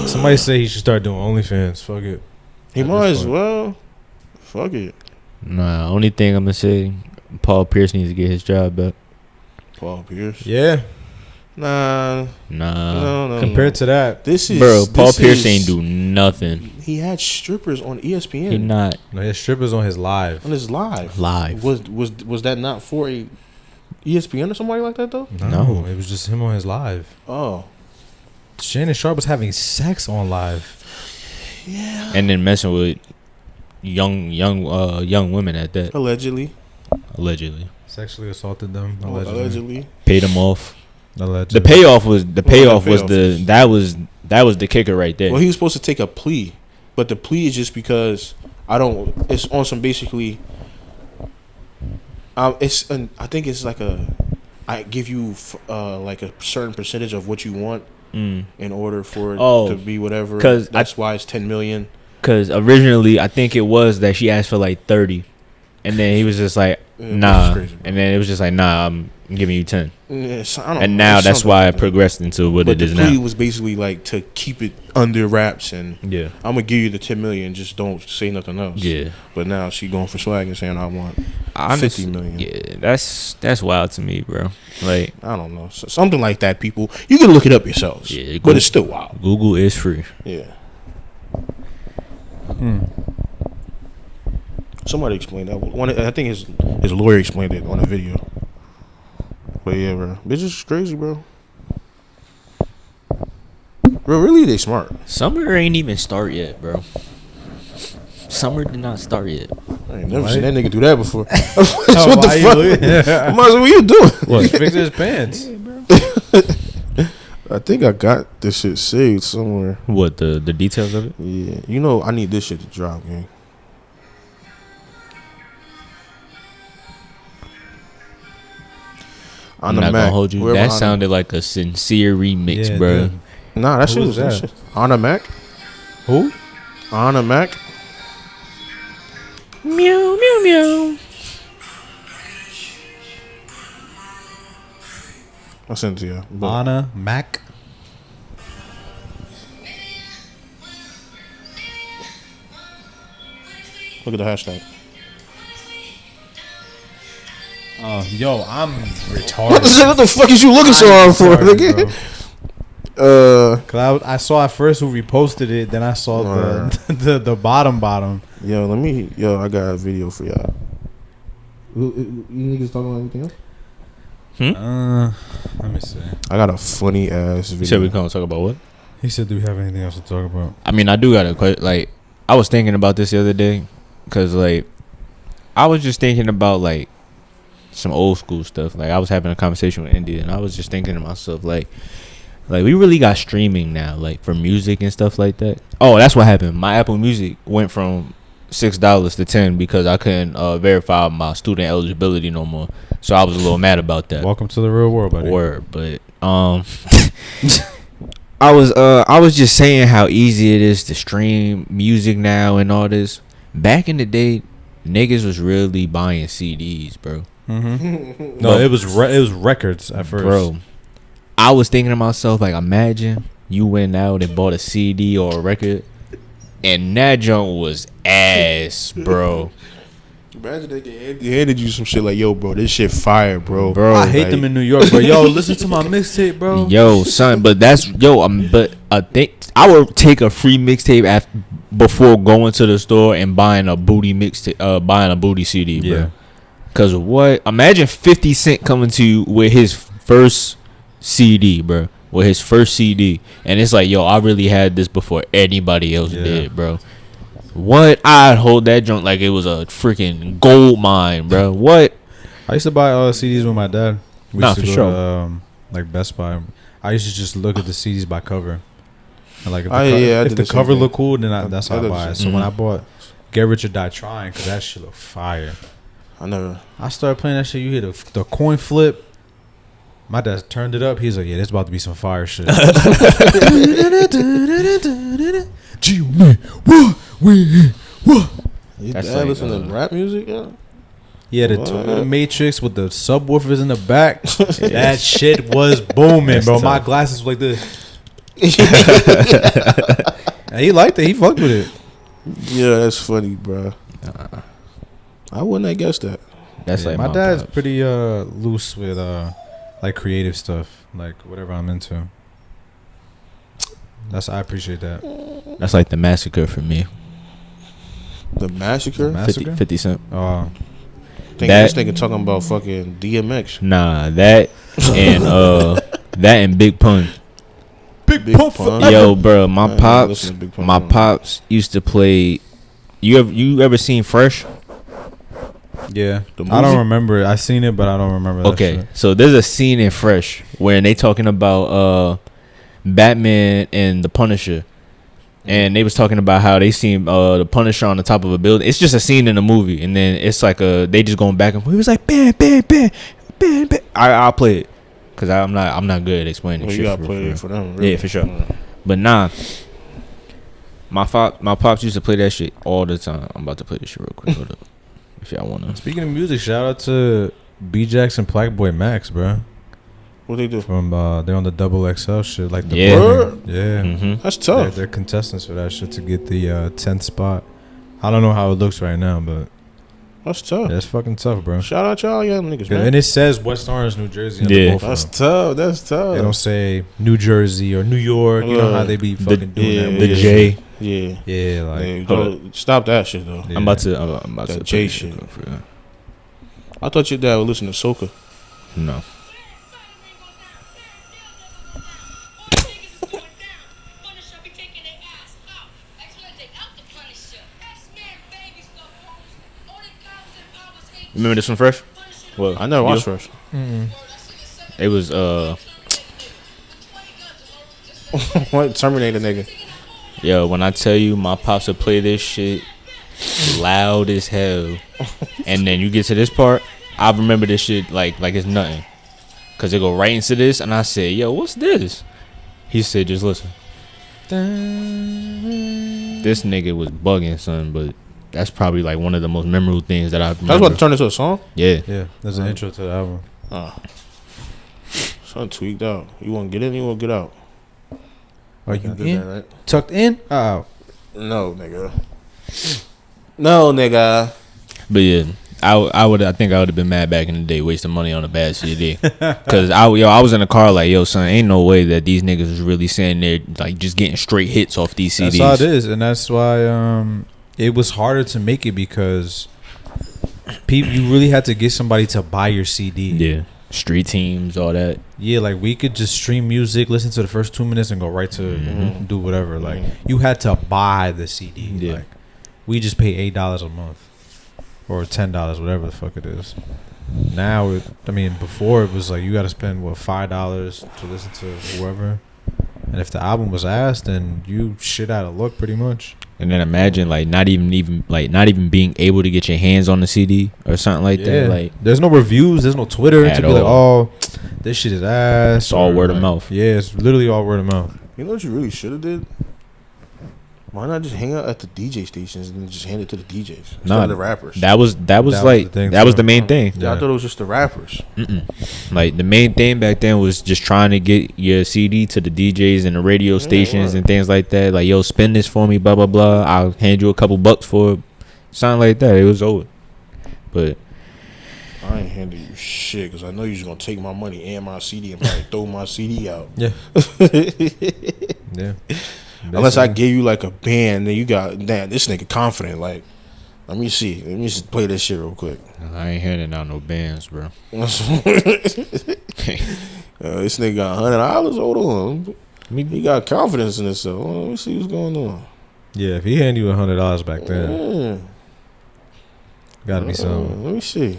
Somebody say he should start doing OnlyFans. Fuck it.
He
At
might
this
as
point.
well. Fuck it.
nah. Only thing I'm gonna say, Paul Pierce needs to get his job back.
Paul Pierce.
Yeah.
Nah.
Nah,
No.
Compared to that,
This is
bro. Paul
this
Pierce
is-
ain't do nothing.
He had strippers on
He
ESPN
not
no, his strippers on his live.
on his live.
live.
Was that not for a ESPN or somebody like that though?
No, it was just him on his live.
Oh.
Shannon Sharp was having sex on live.
Yeah.
And then messing with young women at that.
Allegedly.
Sexually assaulted them.
Allegedly.
Paid them off.
Allegedly.
The payoff was
is-
that was the kicker right there.
Well, he was supposed to take a plea, but the plea is just because it's on some basically. I think it's like I give you like a certain percentage of what you want in order for it to be whatever.
Because
that's why it's 10 million.
Because originally I think it was that she asked for like 30, and then he was just like nah,
crazy,
and then it was just like nah, I'm giving you 10.
Yeah,
and now that's why it progressed into what it is now.
But the plea was basically like to keep it under wraps, and
yeah,
I'm gonna give you the 10 million, just don't say nothing else.
Yeah.
But now she going for swag and saying I want 50 million.
Yeah, that's wild to me, bro. Like
I don't know, something like that. People, you can look it up yourselves.
Yeah,
but it's still wild.
Google is free.
Yeah. Somebody explained that. I think his lawyer explained it on a video. But yeah, bro, bitches is crazy, bro. Bro, really, they smart.
Summer ain't even start yet, bro. Summer did not start yet.
I ain't never seen that nigga do that before.
Oh,
What the fuck? What are you doing?
What? Fix his pants.
I think I got this shit saved somewhere.
What, the details of it?
Yeah, you know I need this shit to drop, gang.
I'm not gonna hold you. That sounded like a sincere remix, bro.
Dude. Nah, that shit was that shit. On a Mac.
Who?
On a Mac.
Meow meow meow.
I'll send it to you.
Anna Mac.
Look at the hashtag.
Yo, I'm retarded.
What the fuck is you looking so hard for, nigga?
Cause I saw at first who reposted it, then I saw the bottom.
Yo, I got a video for y'all. You niggas talking about anything else?
Let me see.
I got a funny ass video.
You said we gonna talk about what?
He said, "Do we have anything else to talk about?"
I mean, I do got a question. Like, I was thinking about this the other day, cause like, I was just thinking about like some old school stuff. Like, I was having a conversation with India, and I was just thinking to myself, like we really got streaming now, like for music and stuff like that. Oh, that's what happened. My Apple Music went from $6 to $10 because I couldn't verify my student eligibility no more. So I was a little mad about that.
Welcome to the real world, buddy.
Word, but I was just saying how easy it is to stream music now and all this. Back in the day, niggas was really buying CDs, bro.
Mm-hmm. No, it was records at first,
bro. I was thinking to myself, like, imagine you went out and bought a CD or a record, and that junk was ass, bro.
Imagine they handed you some shit like, yo, bro, this shit fire, bro.
I hate them in New York, bro. Yo, listen to my mixtape, bro.
Yo, son, but but I think I would take a free mixtape before going to the store and buying a booty mixtape, buying a booty CD, bro.
Yeah.
Cause what? Imagine 50 Cent coming to you with his first CD, bro. With his first CD, and it's like, yo, I really had this before anybody else did, bro. What? I'd hold that junk like it was a freaking gold mine, bro. What?
I used to buy CDs with my dad. We used to
for
go
sure.
To, like Best Buy. I used to just look at the CDs by cover. And like
if
the cover looked cool, then that's how I buy it. So
Mm-hmm.
when I bought Get Rich or Die Trying, because that shit looked fire. I started playing that shit. You hear the coin flip. My dad turned it up. He's like, yeah, this about to be some fire shit.
That's like, listen to rap music, yeah.
Yeah, the Matrix with the subwoofers in the back. That shit was booming, bro. My glasses were like this. And he liked it. He fucked with it.
Yeah, that's funny, bro. I wouldn't have guessed that.
That's like
my dad's pretty loose with like creative stuff, like whatever I'm into. I appreciate that.
That's like the Massacre for me.
The Massacre?
50 Cent.
I was thinking talking about fucking DMX.
Nah, that and Big Pun.
Big Pun.
Yo, bro, my pops used to play you ever seen Fresh?
Yeah,
The
I don't
movie?
remember it. I seen it, but I don't remember. That
Okay,
shit.
so there's a scene in Fresh where they talking about Batman and the Punisher, and they was talking about how they seen the Punisher on the top of a building. It's just a scene in the movie, and then it's like they just going back and forth. He was like bam, bam, bam, bam, bam. I'll play it because I'm not good at explaining.
Well,
shit
you gotta
for
play
real.
it for them. Really.
Yeah, for sure. But nah, my pops used to play that shit all the time. I'm about to play this shit real quick. Hold up, if y'all wanna.
Speaking of music, shout out to B-Jax and Blackboy Max, bro.
What they do?
From they're on the Double XL shit, like the
Yeah.
Burger. Yeah.
Mm-hmm.
That's
They're,
tough.
they're contestants for that shit to get the 10th spot. I don't know how it looks right now, but
That's tough.
yeah, it's fucking tough, bro.
Shout out y'all young niggas,
Yeah,
man.
and it says West Orange, New Jersey. On
Yeah.
the both of
That's
them.
tough. That's tough.
They don't say New Jersey or New York. You know how they be fucking doing
yeah,
that.
The
weird
J.
shit.
Yeah.
Yeah, like
Hey,
hold
stop that shit though.
yeah.
I'm about to
That
play
J
this
shit.
real quick for you.
I thought your dad would listen to soca.
No. Remember this one Fresh? Well,
I never
you?
watched Fresh.
It was
What Terminator nigga?
yo, when I tell you my pops would play this shit loud as hell, and then you get to this part, I remember this shit like it's nothing, cause it go right into this, and I said, yo, what's this? He said, just listen. This nigga was bugging, son, but that's probably like one of the most memorable things that I remember.
I was about to turn into a song.
Yeah.
Yeah, there's an intro to the album.
Oh. Son tweaked out. You want to get in? You want to get out?
Are
You
you
did
in?
that, right?
Tucked in? Out.
No, nigga. No, nigga.
But yeah, I think I would have been mad back in the day, wasting money on a bad CD. Cause I was in the car like, yo, son, ain't no way that these niggas is really saying they're like just getting straight hits off these CDs.
That's how it is, and that's why it was harder to make it because you really had to get somebody to buy your CD.
Yeah, street teams, all that.
Yeah, like we could just stream music, listen to the first 2 minutes, and go right to do whatever. Like you had to buy the CD.
Yeah.
Like we just pay $8 a month or $10, whatever the fuck it is. Now, before it was like you got to spend $5 to listen to whoever, and if the album was ass, then you shit out of luck pretty much.
And then imagine like not even being able to get your hands on the CD or something like that. Like
there's no reviews, there's no Twitter
At
to be like,
all.
oh, this shit is ass.
It's all
or
word of
like-
mouth.
Yeah, it's literally all word of mouth.
You know what you really should have did? Why not just hang out at the DJ stations and then just hand it to the DJs instead
Nah,
of the rappers?
that was like
the thing,
that was
too.
the main thing.
Yeah, I thought it was just the rappers.
Like the main thing back then was just trying to get your CD to the DJs and the radio stations
word.
and things like that. Like, yo, spin this for me, blah blah blah. I'll hand you a couple bucks for it. Something like that. It was over. But
I ain't handing you shit because I know you're just gonna take my money and my CD and probably throw my CD out.
Yeah. Yeah.
Unless I gave you like a band, then you got damn this nigga confident. Like, let me see. Let me just play this shit real quick.
I ain't handing out no bands, bro.
This nigga got $100. Hold on. He got confidence in himself. Let me see what's going on.
Yeah, if he handed you $100 back then, gotta be something.
Let me see.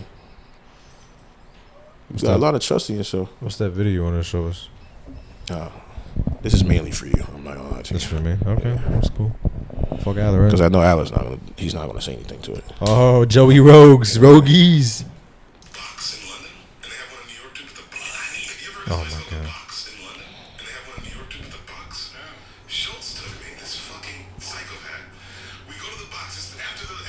You got a lot of trust in yourself.
What's that video you want to show us?
This is mainly for you. I'm not gonna lie to
That's
you.
for me. Okay, that's cool. Fuck out of
Because
right.
I know Alex he's not gonna say anything to it.
Oh, Joey Rogues, Rogies.
Box in London, and they have one in New York too with the box. Have you ever
Oh
heard
my
of
God.
the box in London, and they have one in New York too with the box? Schultz took me, this fucking psychopath. We go to the box it's after the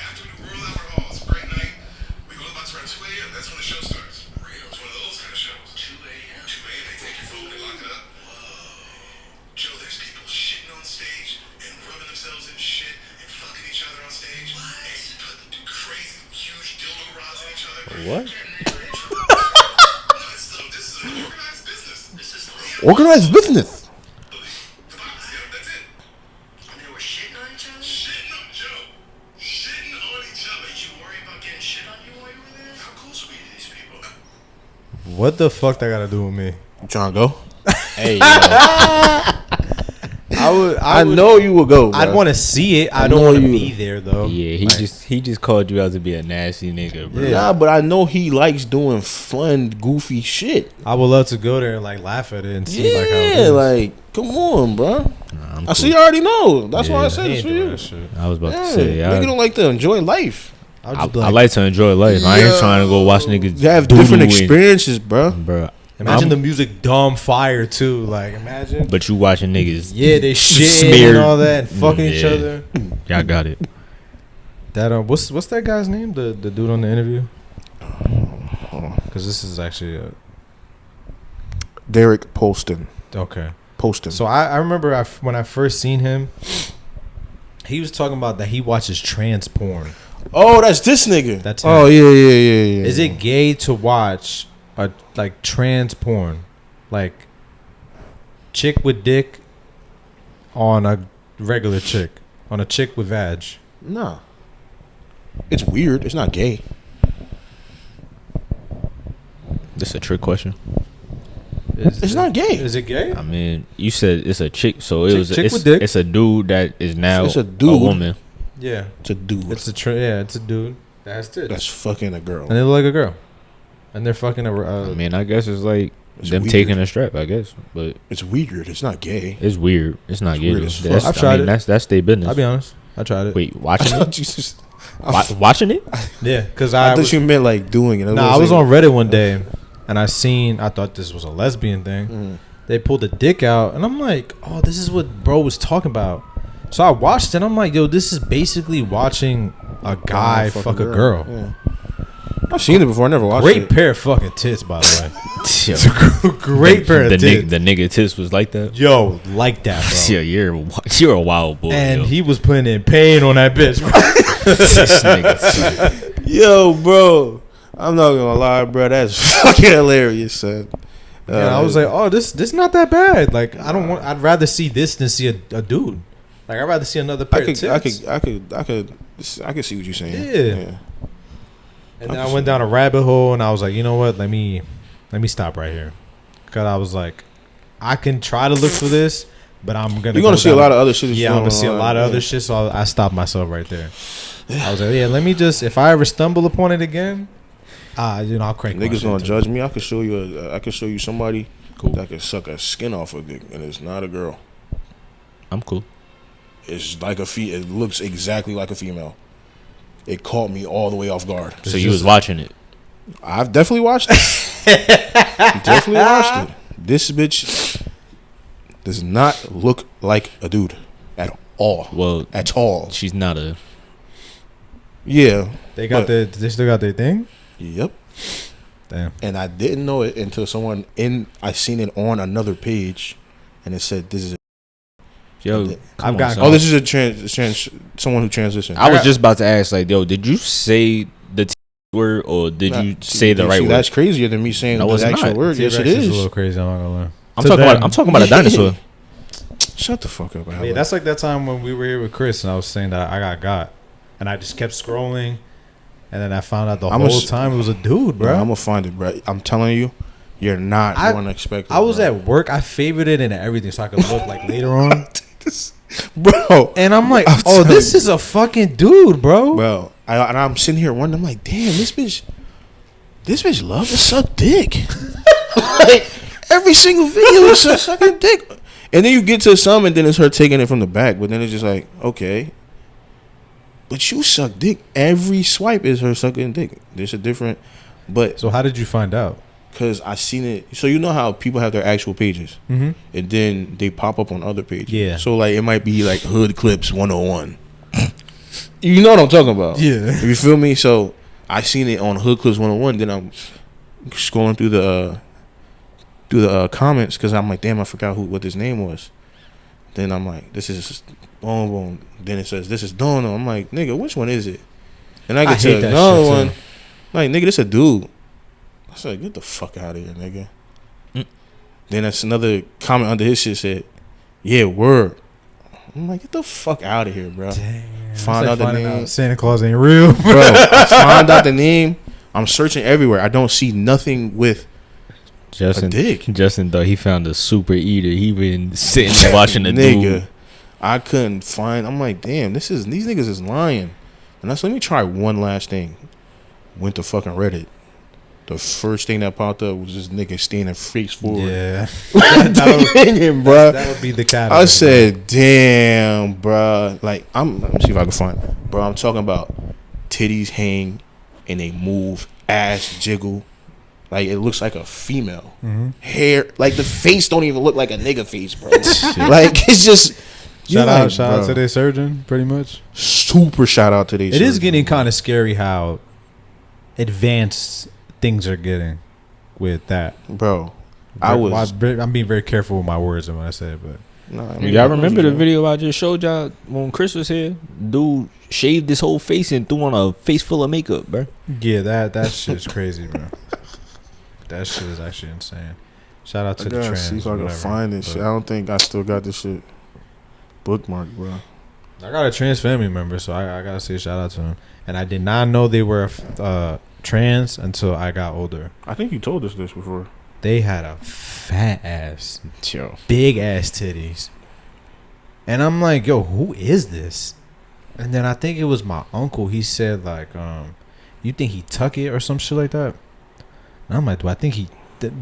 Royal Albert Hall. It's a great night. We go to the box around 2 a.m. That's when the show starts. Real. It's one of those kind of shows. 2 a.m. 2 a.m. They take your food, they lock it up. Joe, there's people shitting on stage and rubbing themselves in shit and fucking each other on stage. And put crazy, huge dildo rods in each other.
What?
This is an organized business. This is
Organized business.
the box, that's it. And they were shitting on each other? Shitting on Joe. Shitting on each other. Did you worry about getting shit on you while you were there? How close were we to these people?
What the fuck that got to do with me?
You trying to go?
Hey, yo.
I
I know you will go. Bro.
I'd want to see it. I
I
don't
know
want to
you-
be there though.
Yeah, he just called you out to be a nasty nigga, bro.
Yeah.
Nah, but I know he likes doing fun, goofy shit.
I would love to go there and like laugh at it and see like how it
Yeah,
is.
like come on, bro.
Nah, I'm
I see.
cool.
You already know. That's why I
Yeah.
said
He
it's
ain't
for
doing
you.
that shit.
I was about
Yeah,
to say,
nigga don't like to enjoy life.
I'll
I
just be
like to enjoy life. I ain't trying to go watch niggas
You have different
doodle and-
experiences, bro.
bro.
imagine the music dumb fire too. Like imagine.
But you watching niggas.
Yeah, they shit
Smeared.
and all that and fucking each
Yeah.
other.
Y'all got it.
That what's that guy's name? The dude on the interview. Because this is actually
Derek Poston.
okay.
Poston.
So I remember when I first seen him, he was talking about that he watches trans porn.
Oh, that's this nigga.
That's him.
oh yeah.
Is it gay to watch a like trans porn, like chick with dick on a regular chick, on a chick with vag?
Nah. It's weird. It's not gay.
This a trick question.
It's not gay.
Is it gay?
I mean, you said it's a chick, so it
Chick-
was
chick
it's,
with dick.
it's a dude that is now
It's a
a
dude.
woman.
Yeah,
It's a dude.
it's a it's a dude that has tits,
That's fucking a girl.
and they look like a girl, and they're fucking
I mean, I guess it's like
It's
them
weird.
taking a strap, I guess, but
It's weird. It's not gay.
it's weird. It's not
It's
gay.
weird
though.
as fuck.
That's,
I've tried it.
That's their business.
I'll be honest, I tried it.
Wait, watching it?
Jesus.
Watching it?
Yeah, because
I
I
thought you meant like doing it.
I was on Reddit one day, and I thought this was a lesbian thing.
Mm.
They pulled the dick out, and I'm like, oh, this is what bro was talking about. So I watched it, and I'm like, yo, this is basically watching a guy fuck a girl.
Yeah. I've seen it before. I never watched
Great
it.
pair of fucking tits, by the
Yo,
way. Great pair of
the
tits.
the nigga tits was like that.
Yo, like that, bro.
Yeah, you're a wild boy.
And
yo.
he was putting in pain on that bitch, bro.
This nigga,
Yo, bro. I'm not gonna lie, bro. That's fucking hilarious, son.
And I was like, oh, this not that bad. Like, I'd rather see this than see a dude. Like, I'd rather see another pair of tits.
I could see what you're saying.
Yeah. And then I went down a rabbit hole, and I was like, you know what? Let me stop right here, because I was like, I can try to look for this, but I'm gonna.
You're gonna see a lot of other shit.
Yeah, I'm gonna see a lot of other shit. So I stopped myself right there. I was like, yeah, let me just. If I ever stumble upon it again, I'll crank. my
Niggas
shit
gonna
too.
judge me. I could show you. I could show you somebody
Cool.
that can suck a skin off a dick, and it's not a girl.
I'm cool.
It's like a It looks exactly like a female. It caught me all the way off guard.
So you was watching it.
I've definitely watched it. Definitely watched it. This bitch does not look like a dude at all.
Well,
At all.
she's not a.
Yeah.
They got
But-
they still got their thing.
Yep.
Damn.
And I didn't know it until I seen it on another page, and it said this is.
Yo,
I've
come on,
got-
son.
Oh, this is a trans someone who transitioned.
I was just about to ask, like, yo, did you say the word or did
Nah,
you
see-
say the
see,
right word?
That's crazier than me saying
No,
the
it's
actual
not.
word. Yes, it
T-Rex is a
is.
little crazy. I'm not gonna lie.
I'm
To
talking
them.
about. I'm talking about a dinosaur.
Shut the fuck up,
Yeah,
Albert.
that's like that time when we were here with Chris, and I was saying that I got, and I just kept scrolling, and then I found out the
I'm
whole
a-
time it was a dude,
Bro,
bro.
I'm gonna find it, bro. I'm telling you, you're not
I-
gonna expect it.
I was
bro.
at work. I favored it and everything so I could look like later on.
bro.
And I'm like,
I'm
oh,
telling
this is a fucking dude, bro.
Bro, and I'm sitting here wondering, I'm like, damn, this bitch love to suck dick. Like, every single video is her sucking dick. And then you get to some, and then it's her taking it from the back. But then it's just like, okay, but you suck dick. Every swipe is her sucking dick. There's a different, but
So how did you find out?
because I seen it. So you know how people have their actual pages,
Mm-hmm.
and then they pop up on other pages.
Yeah.
So like it might be like Hood Clips 101. You know what I'm talking about?
Yeah.
You feel me? So I seen it on Hood Clips 101. Then I'm scrolling through the comments because I'm like, damn, I forgot what his name was. Then I'm like, this is boom boom. Then it says this is Dono. I'm like, nigga, which one is it? And I get
hate
to
that
another
shit,
one.
too.
Like, nigga, this a dude. I said, get the fuck out of here, nigga. Then that's another comment under his shit said, yeah, word. I'm like, get the fuck out of here, bro.
Damn.
Find out the name.
Santa Claus ain't real, bro.
Bro, I found out the name. I'm searching everywhere. I don't see nothing with a
Justin
dick.
Justin thought he found a super eater. He been sitting there watching the
Nigga.
dude
I couldn't find. I'm like, damn, these niggas is lying. And I said, let me try one last thing. Went to fucking Reddit. The first thing that popped up was this nigga standing face forward.
Yeah,
Bro.
that would be the catalyst.
I said, damn, bro. Like, let me see if I can find it. Bro, I'm talking about titties hang and they move, ass jiggle. Like, it looks like a female. Hair, like, the face don't even look like a nigga face, bro. Like, it's just.
Shout out to their surgeon, pretty much.
Super shout out to their surgeon.
It is getting kind of scary how advanced things are getting with that.
Bro,
I'm being very careful with my words and what I say, but
y'all remember the video I just showed y'all when Chris was here? Dude shaved his whole face and threw on a face full of makeup, bro.
yeah, that shit's crazy, bro. That shit is actually insane. Shout out to the trans.
See if I can find this shit. I don't think I still got this shit bookmarked, bro.
I got a trans family member, so I gotta say shout out to him. And I did not know they were trans until I got older.
I think you told us this before.
They had a fat ass,
Yo.
big ass titties, and I'm like, yo, who is this? And then I think it was my uncle. He said like, you think he tuck it or some shit like that? And I'm like, do I think he?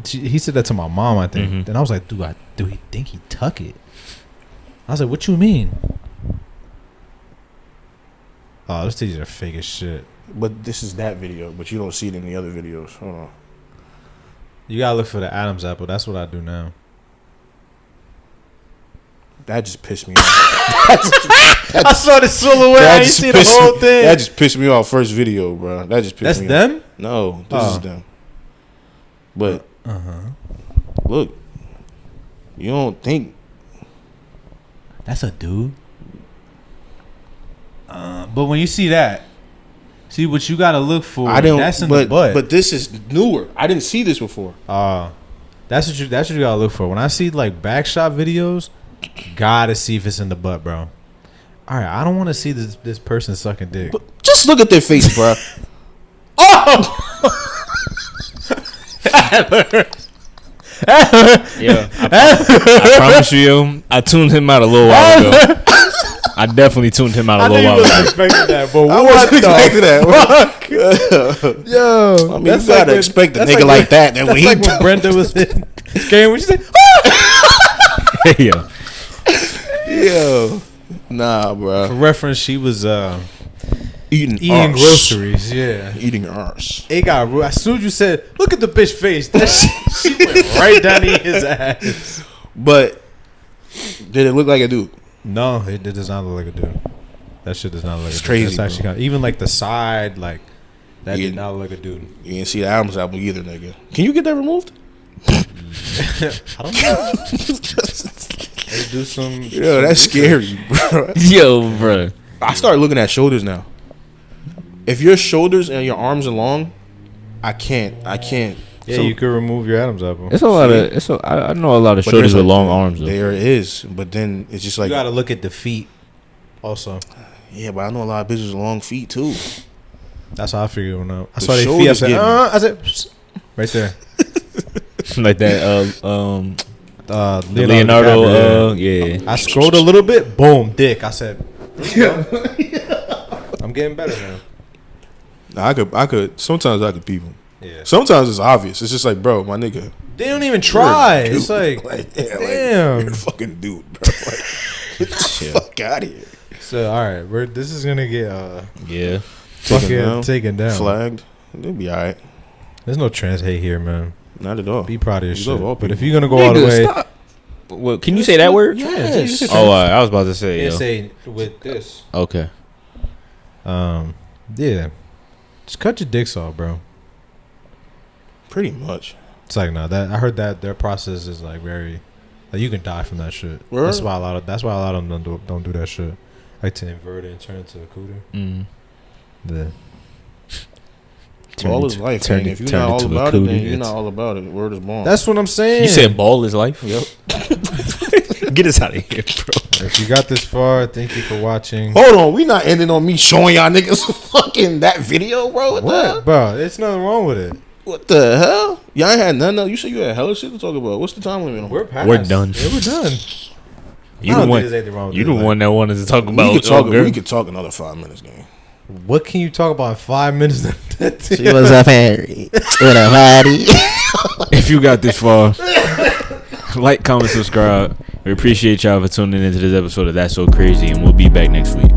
He said that to my mom, I think.
Mhm.
And I was like, do he think he tuck it? I was like, what you mean? Oh, those titties are fake as shit.
But this is that video, but you don't see it in the other videos. Hold on.
You gotta look for the Adam's apple. That's what I do now.
That just pissed me off.
I saw the silhouette. I didn't see the whole thing.
That just pissed me off. First video, bro. That just pissed
That's
me
them?
off. No, this is them. But look, you don't think
That's a dude. But when you see that, see what you gotta look for.
I don't.
That's in
but,
the butt.
But this is newer. I didn't see this before.
That's what you gotta look for. When I see like back shot videos, gotta see if it's in the butt, bro. All right, I don't want to see this person sucking dick.
But just look at their face, bro.
Yeah, I promise you, I tuned him out a little while ago. I definitely tuned him out a little while ago.
expecting that, but
I wasn't expecting that.
Yo,
I mean, you gotta expect a nigga like that. That when he
like when Brenda was in game, when she said,
Yeah.
yo, nah, bro.
for reference, she was
Eating
eating
arse.
groceries. Yeah.
Eating arse.
It got real. As soon as you said, "Look at the bitch face," that she went right down to his ass.
But did it look like a dude?
No, it does not look like a dude. That shit does not look like
It's
a dude.
crazy,
That's actually
bro.
kind of, even like the side, like that
Yeah.
did not look like a dude.
You didn't see the Adam's apple either, nigga. Can you get that removed?
I don't know. Let's do some.
Yo, that's scary, bro.
Yo, bro.
I started looking at shoulders now. If your shoulders and your arms are long, I can't.
Yeah,
So-
you could remove your Adam's apple.
It's a lot of. I know a lot of
But
shoulders
there's
with
a-
long arms though.
There is, but then it's just
You
like,
gotta look at the feet. Also,
yeah, but I know a lot of bitches with long feet too.
that's how I figured it out. I
The
saw their feet. I
shoulders
said,
getting-
I said, "Psst," right there.
Like that.
Leonardo.
Leonardo.
DiCaprio.
Yeah.
I scrolled a little bit. Boom, dick. I said, I'm getting better now.
Nah, I could. Sometimes I could peep them.
Yeah.
Sometimes it's obvious. It's just like, bro, my nigga.
They don't even try.
You're a
It's
dude.
like,
yeah,
damn.
you're a fucking dude, bro. Like, get the fuck out of here.
So all right, this is gonna get
Yeah.
taken down.
Flagged. It'll be all right.
There's no trans hate here, man.
Not at all.
Be proud of your
You love
shit.
all
But if
people.
you're gonna go all the way,
Stop. Well, can you say that word?
Yes.
Oh, I was about to say.
and
Yo.
say with this,
Okay.
yeah, just cut your dicks off, bro.
Pretty much.
It's like no, that I heard that their process is like very, like you can die from that shit.
Word?
That's why a lot of them don't do that shit. Like to invert it and turn it to a cooter.
Mm.
The
All is life, man. If you're not all about it, then you're not all about it. Word is born.
that's what I'm saying.
You said ball is life.
Yep.
Get us out of here, bro.
If you got this far, thank you for watching.
Hold on, we not ending on me showing y'all niggas fucking that video, bro. What the
What,
hell?
bro? There's nothing wrong with it.
What the hell? Y'all ain't had none of. You said you had hella shit to talk about. What's the time limit on?
We're past.
We're done.
Yeah, we're done.
You
I
the
don't
one.
think there's anything wrong with
You
this,
the
like-
one that wanted to talk about.
We could talk.
girl.
We could talk another 5 minutes, gang.
What can you talk about in 5 minutes?
She was a fairy with a body.
If you got this far, like, comment, subscribe. We appreciate y'all for tuning into this episode of That's So Crazy, and we'll be back next week.